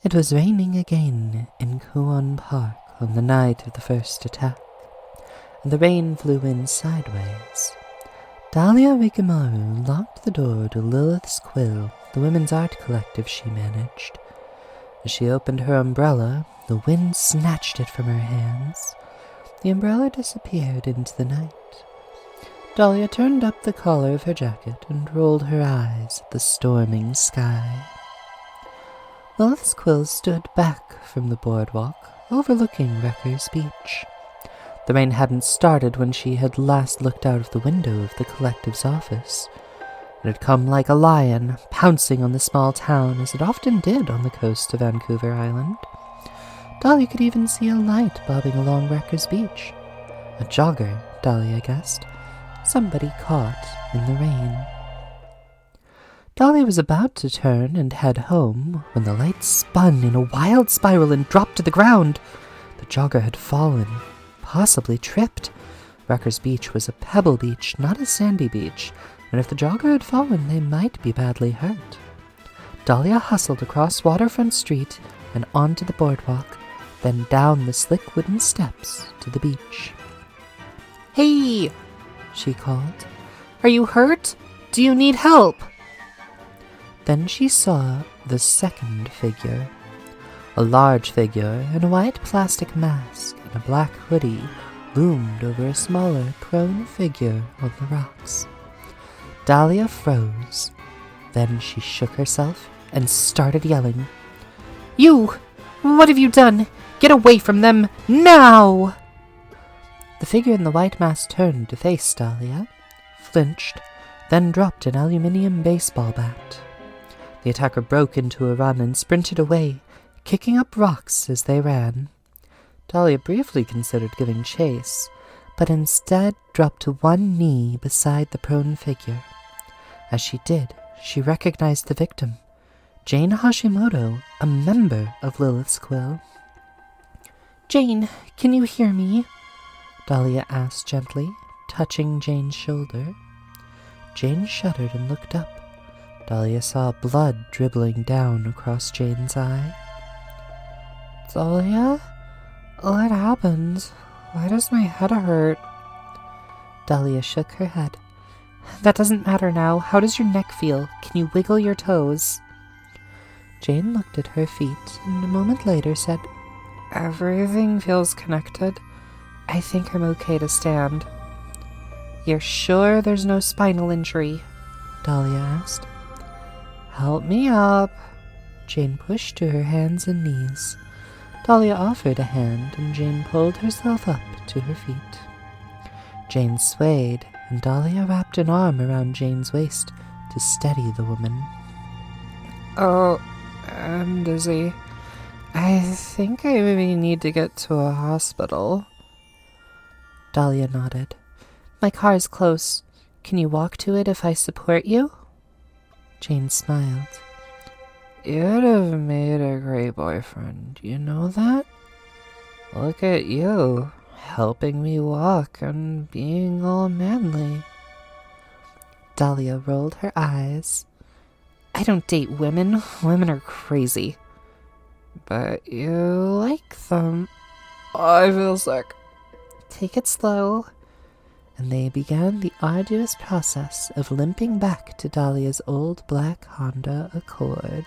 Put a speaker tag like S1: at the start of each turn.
S1: It was raining again in Kuon Park on the night of the first attack, and the rain flew in sideways. Dahlia Rigimaru locked the door to Lilith's Quill, the women's art collective she managed. As she opened her umbrella, the wind snatched it from her hands. The umbrella disappeared into the night. Dahlia turned up the collar of her jacket and rolled her eyes at the storming sky. Lilith's Quill stood back from the boardwalk, overlooking Wrecker's Beach. The rain hadn't started when she had last looked out of the window of the collective's office. It had come like a lion, pouncing on the small town as it often did on the coast of Vancouver Island. Dahlia could even see a light bobbing along Wrecker's Beach. A jogger, Dahlia guessed. Somebody caught in the rain. Dahlia was about to turn and head home when the light spun in a wild spiral and dropped to the ground. The jogger had fallen, possibly tripped. Wrecker's Beach was a pebble beach, not a sandy beach, and if the jogger had fallen, they might be badly hurt. Dahlia hustled across Waterfront Street and onto the boardwalk, then down the slick wooden steps to the beach. "Hey!" she called. "Are you hurt? Do you need help?" Then she saw the second figure. A large figure in a white plastic mask and a black hoodie loomed over a smaller, prone figure on the rocks. Dahlia froze. Then she shook herself and started yelling. "You! What have you done? Get away from them, now!" The figure in the white mask turned to face Dahlia, flinched, then dropped an aluminium baseball bat. The attacker broke into a run and sprinted away, kicking up rocks as they ran. Dahlia briefly considered giving chase, but instead dropped to one knee beside the prone figure. As she did, she recognized the victim, Jane Hashimoto, a member of Lilith's Quill. "Jane, can you hear me?" Dahlia asked gently, touching Jane's shoulder. Jane shuddered and looked up. Dahlia saw blood dribbling down across Jane's eye. "Dahlia? What happened? Why does my head hurt?" Dahlia shook her head. "That doesn't matter now. How does your neck feel? Can you wiggle your toes?" Jane looked at her feet and a moment later said, "Everything feels connected. I think I'm okay to stand." "You're sure there's no spinal injury?" Dahlia asked. "Help me up." Jane pushed to her hands and knees. Dahlia offered a hand, and Jane pulled herself up to her feet. Jane swayed, and Dahlia wrapped an arm around Jane's waist to steady the woman. "Oh, I'm dizzy. I think I maybe need to get to a hospital." Dahlia nodded. "My car's close. Can you walk to it if I support you?" Jane smiled. "You'd have made a great boyfriend, you know that? Look at you, helping me walk and being all manly." Dahlia rolled her eyes. "I don't date women. Women are crazy." "But you like them." "I feel sick." "Take it slow." And they began the arduous process of limping back to Dahlia's old black Honda Accord.